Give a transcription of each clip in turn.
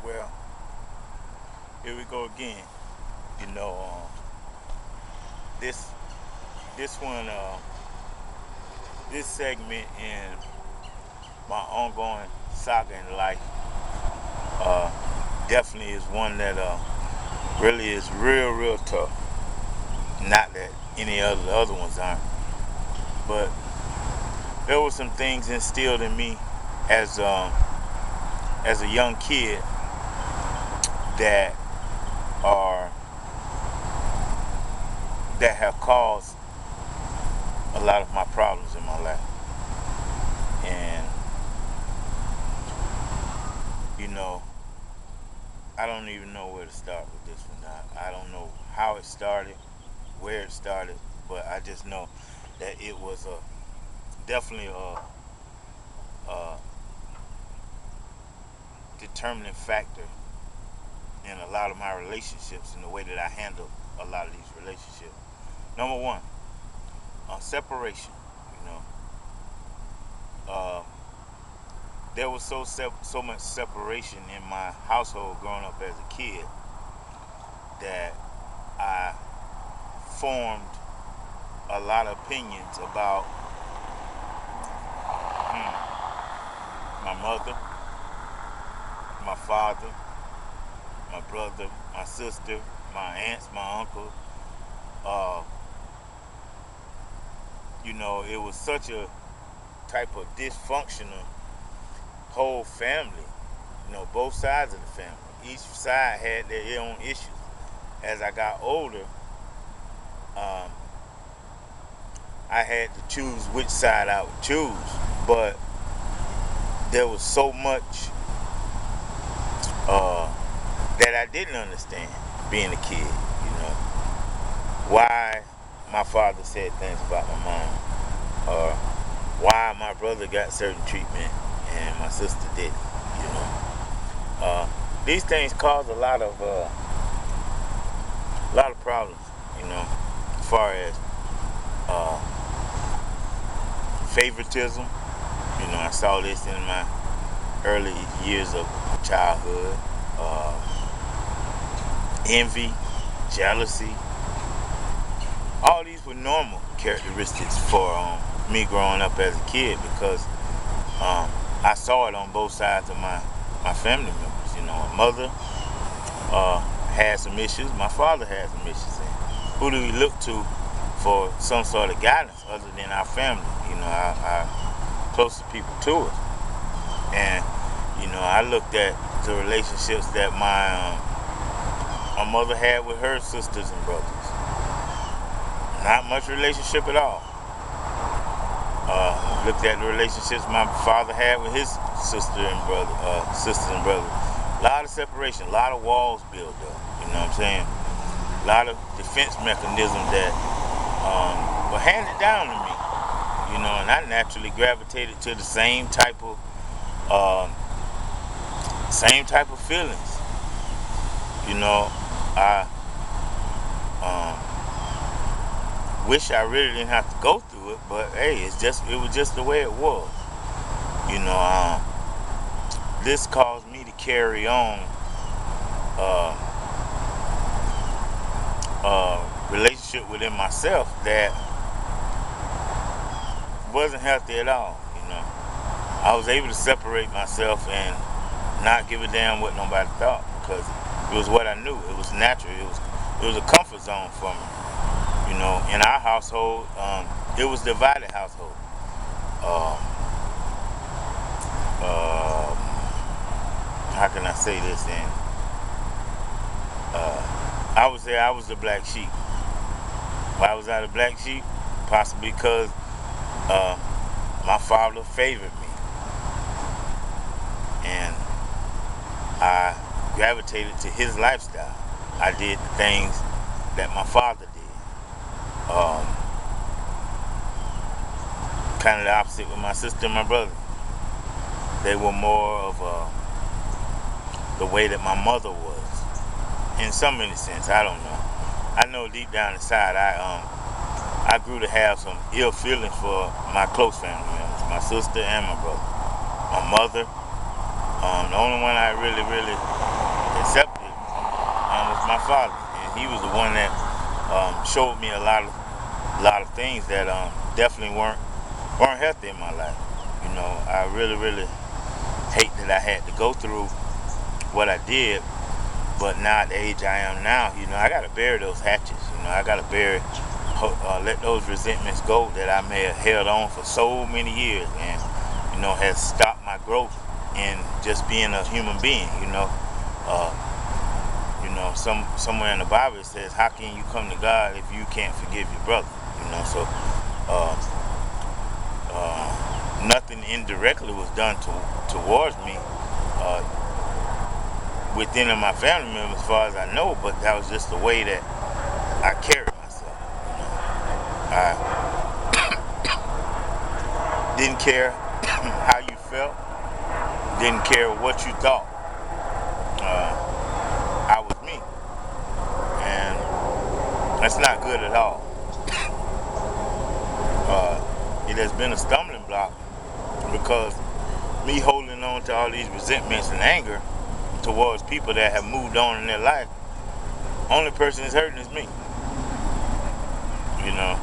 Well, here we go again. You know, this this one, this segment in my ongoing saga in life, uh, definitely is one that really is real tough. Not that any of the other ones aren't, but there were some things instilled in me as as a young kid that are that have caused a lot of my problems in my life. And you know, I don't even know where to start with this one. I don't know how it started, where it started, but I just know that it was definitely a determining factor in a lot of my relationships and the way that I handle a lot of these relationships. Number one, separation. You know, uh, there was so much separation in my household growing up as a kid that I formed a lot of opinions about my mother, my father, my brother, my sister, my aunts, my uncle. Uh, it was such a type of dysfunctional whole family. Both sides of the family. Each side had their own issues. As I got older, um, I had to choose which side I would choose. But there was so much uh, that I didn't understand being a kid. Why my father said things about my mom, or why my brother got certain treatment and my sister didn't. You know, uh, these things cause a lot of problems. As far as uh, favoritism. I saw this in my early years of childhood. Envy, jealousy. All these were normal characteristics for me growing up as a kid because I saw it on both sides of my family members. My mother uh, had some issues. My father had some issues. And who do we look to for some sort of guidance other than our family? Our closest people to us. And I looked at the relationships that my mother had with her sisters and brothers. Not much relationship at all. Looked at the relationships my father had with his sisters and brothers. A lot of separation, a lot of walls built up. You know what I'm saying? A lot of defense mechanisms that were handed down to me. And I naturally gravitated to the uh, same type of feelings. I wish I really didn't have to go through it, but hey, it was just the way it was. You know, um, this caused me to carry on uh, relationship within myself that wasn't healthy at all. I was able to separate myself and not give a damn what nobody thought because it was what I knew. It was natural. It was a comfort zone for me. In our household, it was a divided household. Um, um, how can I say this? And I would say I was the black sheep. Why was I the black sheep? Possibly because uh, my father favored me, and I gravitated to his lifestyle. I did the things that my father did. Um, kind of the opposite with my sister and my brother. They were more of the way that my mother was. In some sense, I don't know. I know deep down inside, I grew to have some ill feelings for my close family members, my sister and my brother. My mother, The only one I really accepted was my father, and he was the one that showed me a lot of things that definitely weren't healthy in my life. You know, I really hate that I had to go through what I did, but now at the age I am now, you know, I gotta bury those hatches. You know, I gotta let those resentments go that I may have held on for so many years, and you know, has stopped my growth in just being a human being. Uh, somewhere in the Bible it says, "How can you come to God if you can't forgive your brother?" You know, so uh, nothing indirectly was done towards me uh, within my family members, as far as I know, but that was just the way that I carried myself. I didn't care how you felt, didn't care what you thought. I was me, and that's not good at all. It has been a stumbling block because me holding on to all these resentments and anger towards people that have moved on in their life, only person that's hurting is me. You know,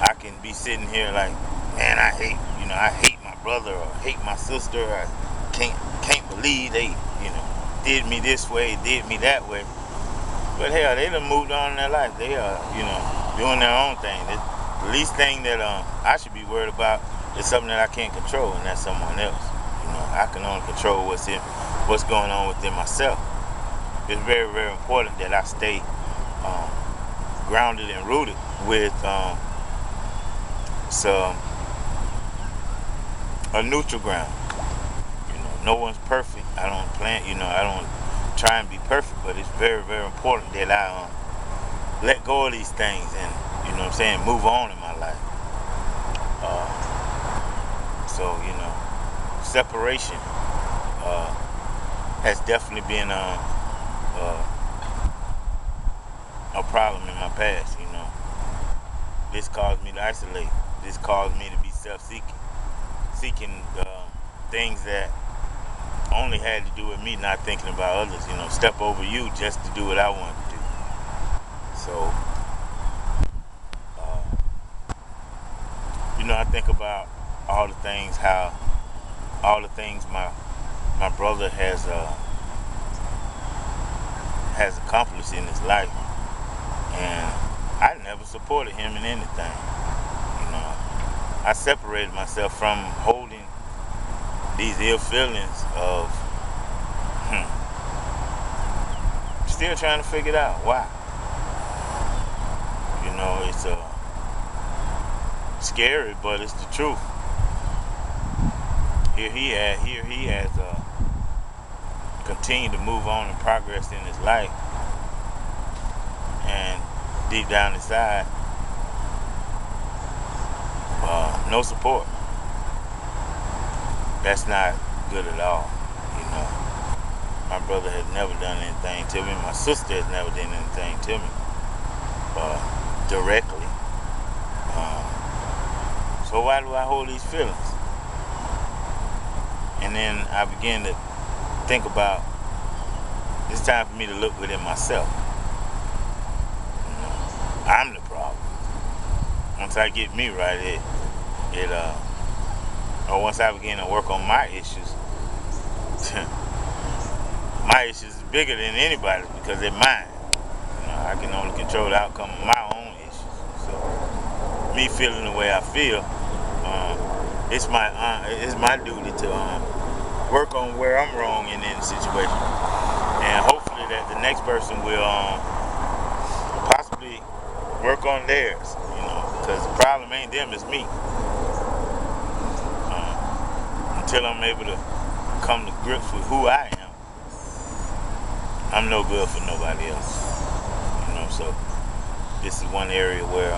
I can be sitting here like, man, I hate my brother or hate my sister. I can't believe they, did me this way, did me that way. But hell, they done moved on in their life. They are, doing their own thing. The least thing that I should be worried about is something that I can't control, and that's someone else. I can only control what's going on within myself. It's very important that I stay grounded and rooted with a neutral ground. No one's perfect. I don't try and be perfect, but it's very important that I let go of these things and, move on in my life. So, separation has definitely been a problem in my past. This caused me to isolate. This caused me to be seeking things that only had to do with me, not thinking about others. Step over you just to do what I wanted to do. So, I think about all the things my brother has accomplished in his life, and I never supported him in anything. I separated myself from holding these ill feelings of still trying to figure it out why. It's scary, but it's the truth. Here he has continued to move on and progress in his life, and deep down inside, no support. That's not good at all. My brother has never done anything to me. My sister has never done anything to me directly. So why do I hold these feelings? And then I begin to think about, it's time for me to look within myself. I'm the problem. Once I get me right, or once I begin to work on my issues, my issues is bigger than anybody's because they're mine. I can only control the outcome of my own issues. So, me feeling the way I feel, it's my duty to work on where I'm wrong in any situation, and hopefully that the next person will possibly work on theirs. Because the problem ain't them, it's me. Until I'm able to come to grips with who I am, I'm no good for nobody else. So this is one area where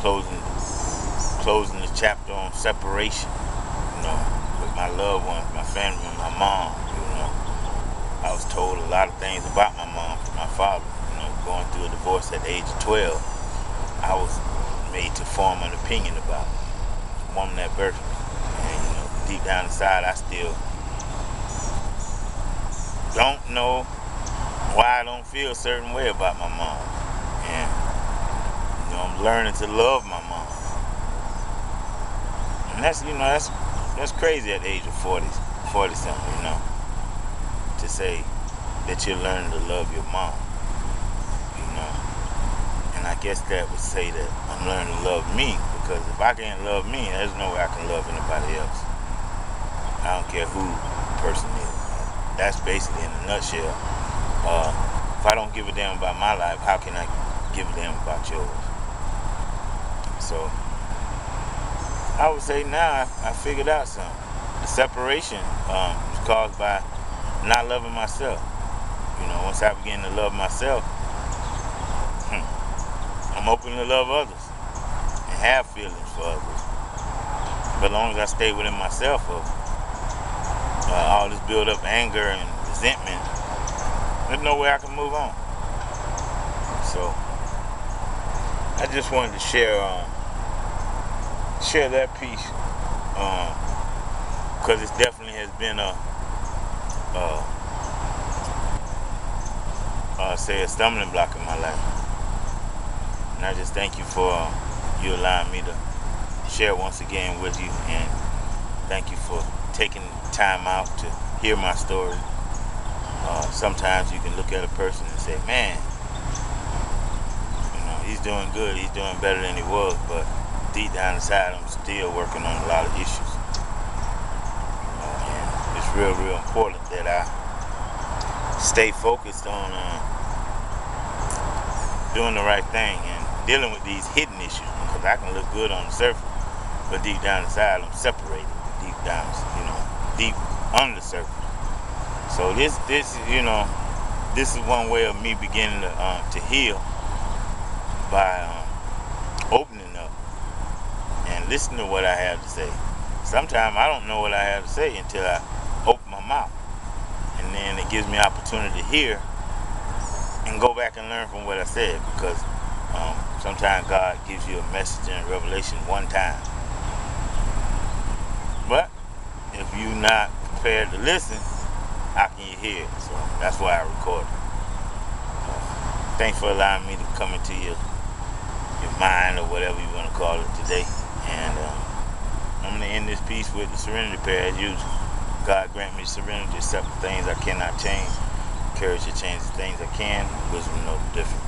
closing the chapter on separation. With my loved ones, my family, my mom. I was told a lot of things about my mom from my father. Going through a divorce at the age of 12, I was made to form an opinion about the woman that birthed me. And deep down inside, I still don't know why I don't feel a certain way about my mom. And I'm learning to love my mom. And that's crazy at the age of 40 something, to say that you're learning to love your mom. And I guess that would say that I'm learning to love me, because if I can't love me, there's no way I can love anybody else. I don't care who the person is. That's basically in a nutshell. If I don't give a damn about my life, how can I give a damn about yours? So I would say now I figured out something. The separation is caused by not loving myself. Once I begin to love myself, I'm open to love others and have feelings for others. But as long as I stay within myself of all this build up anger and resentment, there's no way I can move on. So I just wanted to share that piece, because it definitely has been a stumbling block in my life. And I just thank you for you allowing me to share once again with you, and thank you for taking time out to hear my story. Sometimes you can look at a person and say, man, he's doing good, he's doing better than he was, but deep down inside I'm still working on a lot of issues. And it's real important that I stay focused on doing the right thing and dealing with these hidden issues, because I can look good on the surface, but deep down inside I'm separated, deep down, deep under the surface. So this is one way of me beginning to heal, by opening up and listening to what I have to say. Sometimes I don't know what I have to say until I open my mouth, and then it gives me opportunity to hear and go back and learn from what I said, because sometimes God gives you a message in Revelation one time, but if you're not prepared to listen, how can you hear it? So that's why I record it. Thanks for allowing me to come into your mind, or whatever you want to call it, today. And I'm going to end this piece with the Serenity Prayer as usual. God grant me serenity to accept the things I cannot change, courage to change the things I can, wisdom to know the difference.